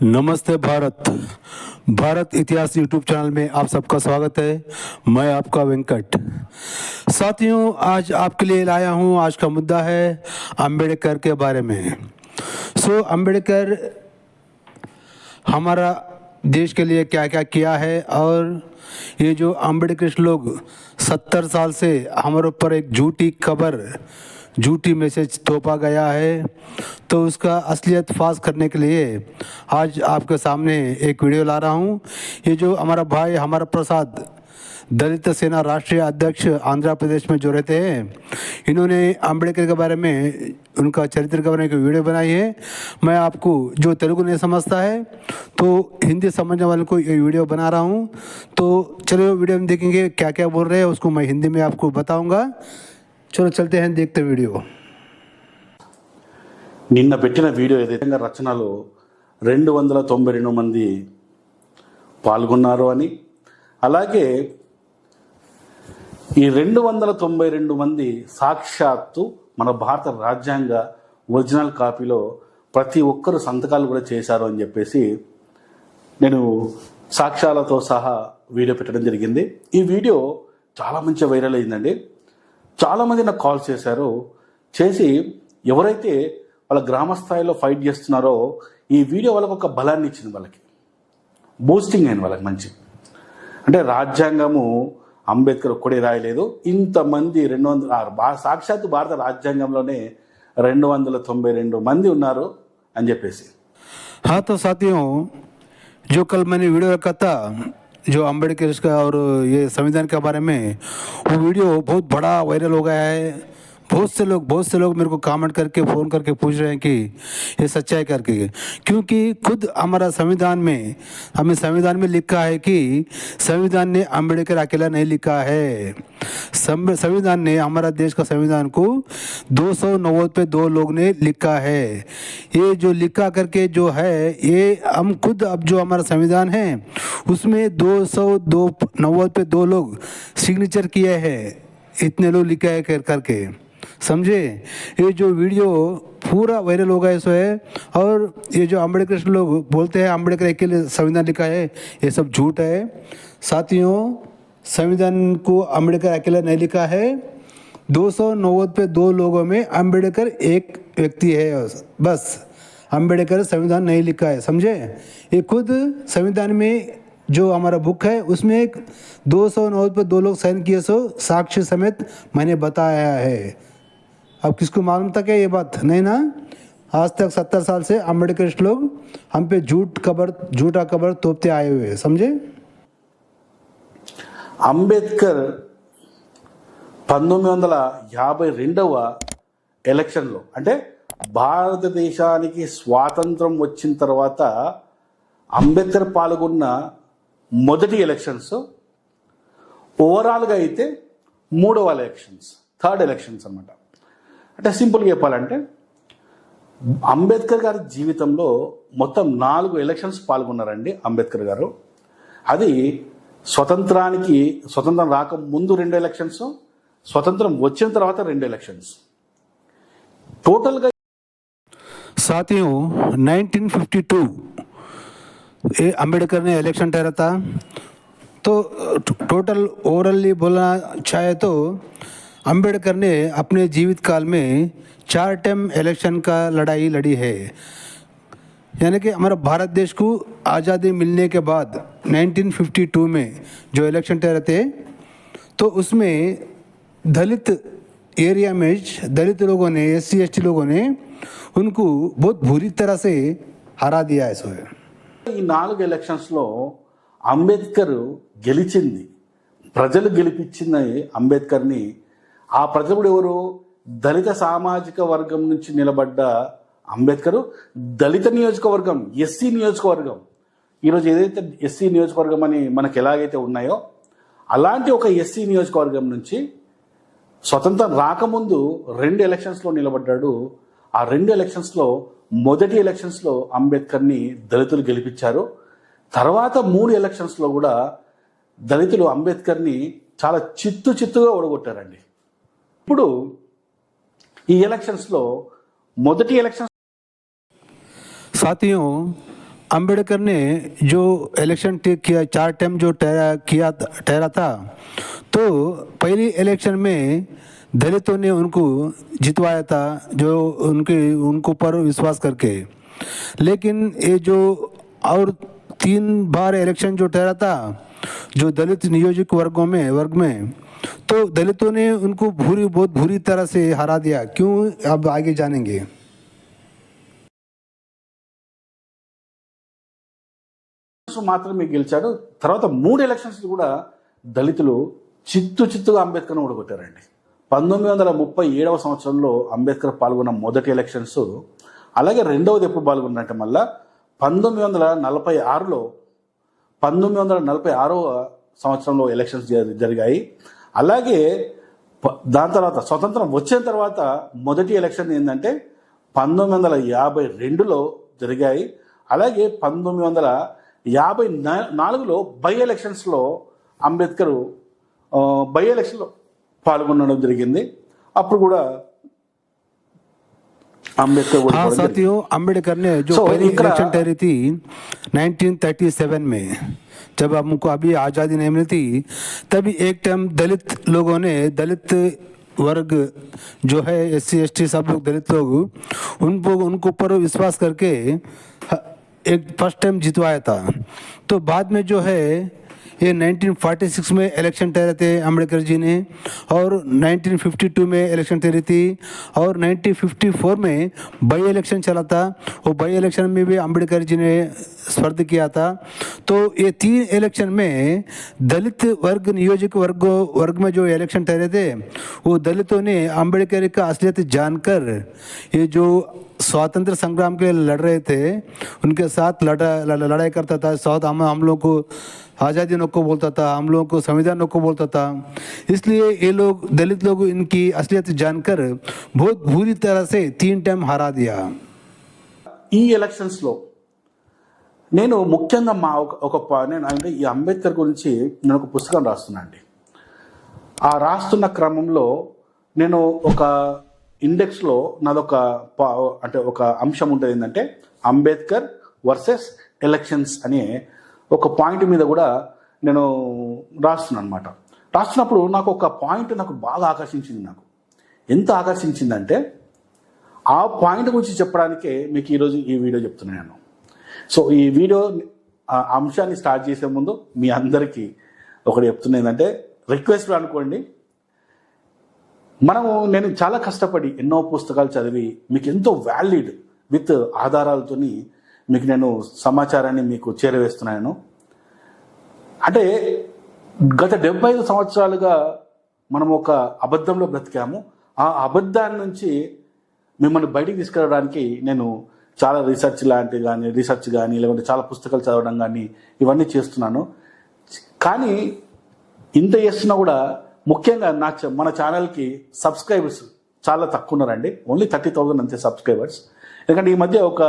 नमस्ते भारत। भारत इतिहास YouTube channel में आप सबका स्वागत है। मैं आपका वेंकट। साथियों, आज आपके लिए लाया हूँ, आज का मुद्दा है अंबेडकर के बारे में। अंबेडकर हमारा देश के लिए क्या क्या किया है, और ये जो अंबेडकर लोग 70 साल से हमारे ऊपर एक झूठी मैसेज थोपा गया है, तो उसका असलियत फाश करने के लिए आज आपके सामने एक वीडियो ला रहा हूँ। ये जो हमारा भाई हमारा प्रसाद, दलित सेना राष्ट्रीय अध्यक्ष आंध्र प्रदेश में जो रहते हैं, इन्होंने अंबेडकर के बारे में, उनका चरित्र के बारे में एक वीडियो बनाई है। मैं आपको जो तेलुगु नहीं समझता है तो हिंदी समझने वाले को ये वीडियो बना रहा हूँ। तो चलो वीडियो में देखेंगे क्या क्या बोल रहे हैं, उसको मैं हिंदी में आपको बताऊँगा। चलो चलते हैं, देखते वीडियो। నిన్న పెట్టిన వీడియో ఏదైతే రచనలో 292 మంది పాల్గొన్నారు అని, అలాగే ఈ 292 మంది సాక్షాత్తు మన భారత రాజ్యాంగ ఒరిజినల్ కాపీలో ప్రతి ఒక్కరు సంతకాలు కూడా చేశారు అని చెప్పేసి నేను సాక్ష్యాలతో సహా వీడియో పెట్టడం జరిగింది. ఈ వీడియో చాలా మంచి వైరల్ అయిందండి. చాలామంది నాకు కాల్ చేసి ఎవరైతే వాళ్ళ గ్రామ స్థాయిలో ఫైట్ చేస్తున్నారో ఈ వీడియో వాళ్ళకు ఒక బలాన్ని ఇచ్చింది, వాళ్ళకి బూస్టింగ్ అయింది, వాళ్ళకి మంచి. అంటే రాజ్యాంగము అంబేద్కర్ ఒక్కడే రాయలేదు, ఇంతమంది 200 సాక్షాత్తు భారత రాజ్యాంగంలోనే 292 మంది ఉన్నారు అని చెప్పేసి. हाँ तो साथियों, जो कल मैंने वीडियो रखा था जो अंबेडकर का और ये संविधान के बारे में, वो वीडियो बहुत बड़ा वायरल हो गया है। बहुत से लोग मेरे को कमेंट करके फ़ोन करके पूछ रहे हैं कि ये सच्चाई करके, क्योंकि खुद हमारा हमें संविधान में लिखा है कि संविधान ने अंबेडकर अकेला नहीं लिखा है। संविधान ने, हमारा देश का संविधान को 290 पे 2 लोग ने लिखा है। ये जो लिखा करके जो है, ये हम खुद, अब जो हमारा संविधान है उसमें 290 पे 2 लोग सिग्नेचर किए हैं, इतने लोग लिखा है करके, समझे। ये जो वीडियो पूरा वायरल हो गया सो है। और ये जो अंबेडकर लोग बोलते हैं अंबेडकर अकेले संविधान लिखा है, ये सब झूठ है। साथियों, संविधान को अंबेडकर अकेला नहीं लिखा है। 290 पे 2 लोगों में अंबेडकर एक व्यक्ति है, बस। अंबेडकर संविधान नहीं लिखा है, समझे। ये खुद संविधान में जो हमारा बुक है उसमें एक 290 पे 2 लोग साइन किए, सो साक्ष्य समेत मैंने बताया है। अब किसको मालूम था क्या ये बात? नहीं ना। आज तक 70 साल से अंबेडकर लोग हम पे झूठा खबर तोपते आए हुए, समझे। అంబేద్కర్ 1952వ ఎలక్షన్లో, అంటే భారతదేశానికి స్వాతంత్రం వచ్చిన తర్వాత అంబేద్కర్ పాల్గొన్న మొదటి ఎలక్షన్స్, ఓవరాల్గా అయితే 3వ ఎలక్షన్స్, థర్డ్ ఎలక్షన్స్ అన్నమాట. అంటే సింపుల్గా చెప్పాలంటే అంబేద్కర్ గారి జీవితంలో మొత్తం 4 ఎలక్షన్స్ పాల్గొన్నారండి అంబేద్కర్ గారు. అది స్వతంత్రం రాకముందు 2 ఎలక్షన్స్, స్వతంత్రం వచ్చిన తర్వాత 2 ఎలక్షన్స్. టోటల్గా साथियों 1952 अंबेडकर ने इलेक्शन ठहरा था। तो टोटल ओवरली बोलना चाहे तो अंबेडकर ने अपने जीवित काल में 4 टाइम इलेक्शन का लड़ाई लड़ी है। यानी कि हमारा भारत देश को आज़ादी मिलने के बाद 1952 में जो इलेक्शन ठहरे थे, तो उसमें दलित एरिया में दलित लोगों ने, SC ST लोगों ने उनको बहुत बुरी तरह से हरा दिया है। सो ఈ 4 ఎలక్షన్స్లో అంబేద్కర్ గెలిచింది, ప్రజలు గెలిపించింది అంబేద్కర్ని. ఆ ప్రజలు ఎవరు? దళిత సామాజిక వర్గం నుంచి నిలబడ్డ అంబేద్కర్, దళిత నియోజకవర్గం, SC నియోజకవర్గం, ఈరోజు ఏదైతే SC నియోజకవర్గం అని మనకు ఎలాగైతే ఉన్నాయో, అలాంటి ఒక SC నియోజకవర్గం నుంచి స్వతంత్రం రాకముందు 2 ఎలక్షన్స్లో నిలబడ్డాడు. ఆ 2 ఎలక్షన్స్లో మొదటి ఎలక్షన్స్లో అంబేద్కర్ని దళితులు గెలిపించారు. తర్వాత 3 ఎలక్షన్స్లో కూడా దళితులు అంబేద్కర్ని చాలా చిత్తుగా ఓడగొట్టారండి. ఇప్పుడు ఈ ఎలక్షన్స్లో మొదటి ఎలక్షన్ साथियों, अंबेडकर ने जो इलेक्शन किया 4 टाइम जो ठहरा था, तो पहली इलेक्शन में दलितों ने उनको जितवाया था, जो उनको पर विश्वास करके। लेकिन ये जो और 3 बार इलेक्शन जो ठहरा था जो दलित नियोजक वर्ग में, तो दलितों ने उनको बहुत बुरी तरह से हरा दिया। क्यों, अब आगे जानेंगे। మాత్రమే గెలిచాడు. తర్వాత 3 ఎలక్షన్స్ కూడా దళితులు చిత్తుగా అంబేద్కర్ను ఓడగొట్టారండి. 1937 సంవత్సరంలో అంబేద్కర్ పాల్గొన్న మొదటి ఎలక్షన్స్, అలాగే రెండవది ఎప్పుడు పాల్గొన్నట్టే మళ్ళా 1946 సంవత్సరంలో ఎలక్షన్స్ జరిగాయి. అలాగే దాని తర్వాత స్వతంత్రం వచ్చిన తర్వాత మొదటి ఎలక్షన్ ఏంటంటే 1952లో జరిగాయి. అలాగే 1954లో బై ఎలక్షన్స్లో అంబేద్కర్ బై ఎలక్షన్లో పాల్గొనడం జరిగింది. అప్పుడు కూడా हाँ साथियों, अम्बेडकर ने जो पहली इलेक्शन ठहरी थी 1937 में, जब हमको अभी आज़ादी नहीं मिली थी, तभी एक टाइम दलित लोगों ने, दलित वर्ग जो है SC ST सब लोग दलित लोग, उनको ऊपर विश्वास करके एक फर्स्ट टाइम जितवाया था। तो बाद में जो है ये 1946 में इलेक्शन ठहरे थे अम्बेडकर जी ने, और 1952 में इलेक्शन ठहरी थी, और 1954 में बाई इलेक्शन चला था। वो बाई इलेक्शन में भी अम्बेडकर जी ने स्पर्धा किया था। तो ये 3 इलेक्शन में दलित वर्ग नियोजक वर्ग में जो इलेक्शन ठहरे थे, वो दलितों ने अम्बेडकर का असलियत जानकर ये जो स्वातंत्र संग्राम के लिए लड़ रहे थे, उनके साथ लड़ाई करता था। साथ हम लोगों को आज़ादी नको बोलता था, हम लोगों को संविधान नको बोलता था। इसलिए ये लोग, दलित लोग, इनकी असलियत जानकर बहुत बुरी तरह से 3 टाइम हरा दिया। ఈ ఎలక్షన్స్లో నేను ముఖ్యంగా నేను అంటే ఈ అంబేద్కర్ గురించి నేను ఒక పుస్తకం రాస్తున్నాను అండి. ఆ రాస్తున్న క్రమంలో నేను ఒక ఇండెక్స్లో నాదొక అంటే ఒక అంశం ఉంటుంది, ఏంటంటే అంబేద్కర్ వర్సెస్ ఎలక్షన్స్ అనే ఒక పాయింట్ మీద కూడా నేను రాస్తున్నాను అనమాట. రాస్తున్నప్పుడు నాకు ఒక పాయింట్ నాకు బాగా ఆకర్షించింది. నాకు ఎంత ఆకర్షించిందంటే ఆ పాయింట్ గురించి చెప్పడానికే మీకు ఈరోజు ఈ వీడియో చెప్తున్నాను. సో ఈ వీడియో అంశాన్ని స్టార్ట్ చేసే ముందు మీ అందరికీ ఒకటి చెప్తున్నా, ఏంటంటే రిక్వెస్ట్ అనుకోండి. నేను చాలా కష్టపడి ఎన్నో పుస్తకాలు చదివి మీకు ఎంతో వ్యాలిడ్ విత్ ఆధారాలతోని మీకు నేను సమాచారాన్ని మీకు చేరవేస్తున్నాను. అంటే గత 75 సంవత్సరాలుగా మనం ఒక అబద్ధంలో బ్రతికాము. ఆ అబద్ధాన్ని నుంచి మిమ్మల్ని బయటికి తీసుకురావడానికి నేను చాలా రీసెర్చ్ కానీ లేకుంటే చాలా పుస్తకాలు చదవడం కానీ ఇవన్నీ చేస్తున్నాను. కానీ ఇంత చేస్తున్నా కూడా ముఖ్యంగా మన ఛానల్కి సబ్స్క్రైబర్స్ చాలా తక్కువ ఉన్నారండి. ఓన్లీ 30,000 అంతే సబ్స్క్రైబర్స్. ఎందుకంటే ఈ మధ్య ఒక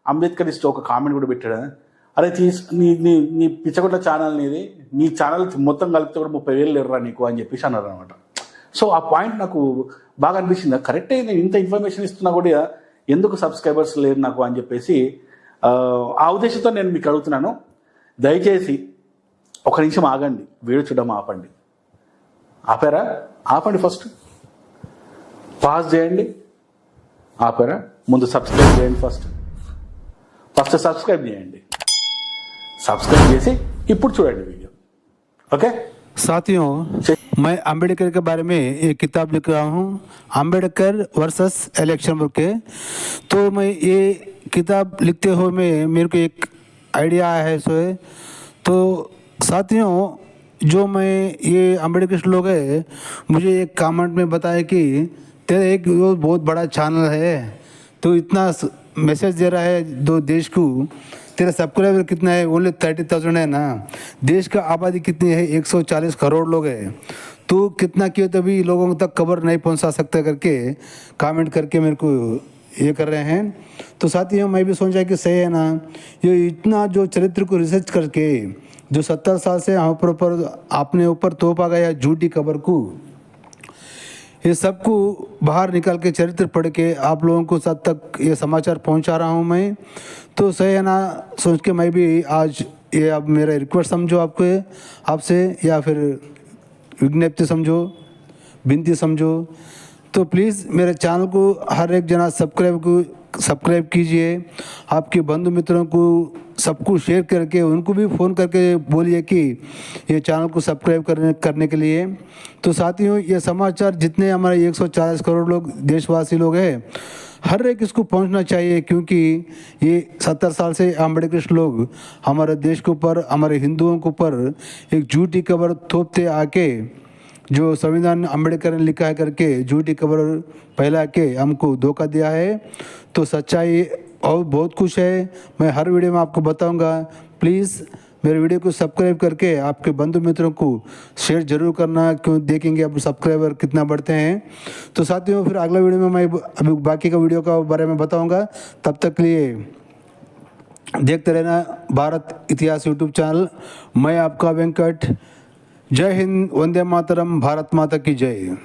అంబేద్కరిస్ట్ ఒక కామెంట్ కూడా పెట్టాడు, అరే నీ పిచ్చగొట్ల ఛానల్ నీ ఛానల్ మొత్తం కలిపితే కూడా 30,000 లేరురా నీకు అని చెప్పేసి అన్నారు అనమాట. సో ఆ పాయింట్ నాకు బాగా అనిపించింది. కరెక్టే, నేను ఇంత ఇన్ఫర్మేషన్ ఇస్తున్నా కూడా ఎందుకు సబ్స్క్రైబర్స్ లేరు నాకు అని చెప్పేసి ఆ ఉద్దేశంతో నేను మీకు అడుగుతున్నాను. దయచేసి ఒక నిమిషం ఆగండి, వీడియో చూడడం ఆపండి. ఆపారా? ఆపండి. ఫస్ట్ పాజ్ చేయండి. ఆపారా? ముందు సబ్స్క్రైబ్ చేయండి. ఫస్ట్ సబ్స్క్రైబ్ చేయండి. సబ్స్క్రైబ్ చేసి ఇప్పుడు చూడండి వీడియో. ఓకే साथियों, मैं अम्बेडकर के बारे में एक किताब लिख रहा हूँ, अम्बेडकर वर्सेस इलेक्शन के। तो मैं ये किताब लिखते हुए मेरे को एक आइडिया आया है सो है। तो साथियों, जो मैं ये अम्बेडकर लोग है, मुझे एक कमेंट में बताया कि तेरा एक बहुत बड़ा चैनल है, तो इतना मैसेज दे रहा है दो देश को, तेरा सब्सक्राइबर कितना है? ओनली 30,000 है ना। देश का आबादी कितनी है? 140 करोड़ लोग हैं। तो कितना किए तभी लोगों तक खबर नहीं पहुंचा सकता करके कमेंट करके मेरे को ये कर रहे हैं। तो साथियों, मैं भी सोचा कि सही है ना, ये इतना जो चरित्र को रिसर्च करके जो 70 साल से ऊपर अपने ऊपर तोपा गया झूठी खबर को, ये सबको बाहर निकाल के चरित्र पढ़ के आप लोगों को सब तक ये समाचार पहुंचा रहा हूं मैं। तो सही है ना सोच के मैं भी आज ये अब मेरा रिक्वेस्ट समझो आपसे या फिर विज्ञप्ति समझो, विनती समझो। तो प्लीज़ मेरे चैनल को हर एक जना सब्सक्राइब कीजिए। आपके बंधु मित्रों को सबको शेयर करके उनको भी फ़ोन करके बोलिए कि ये चैनल को सब्सक्राइब करने के लिए। तो साथियों ये समाचार जितने हमारे 140 करोड़ लोग देशवासी लोग हैं हर एक इसको पहुंचना चाहिए, क्योंकि ये 70 साल से अम्बेडकर लोग हमारे देश के ऊपर, हमारे हिंदुओं के ऊपर एक झूठी खबर थोपते आके, जो संविधान अम्बेडकर ने लिखा है करके झूठी खबर फैला के हमको धोखा दिया है। तो सच्चाई और बहुत कुछ है, मैं हर वीडियो में आपको बताऊंगा। प्लीज़ मेरे वीडियो को सब्सक्राइब करके आपके बंधु मित्रों को शेयर जरूर करना, क्यों देखेंगे अब सब्सक्राइबर कितना बढ़ते हैं। तो साथियों फिर अगला वीडियो में मैं अभी बाकी का वीडियो का बारे में बताऊंगा। तब तक के लिए देखते रहना भारत इतिहास यूट्यूब चैनल। मैं आपका वेंकट। जय हिंद, वंदे मातरम, भारत माता की जय।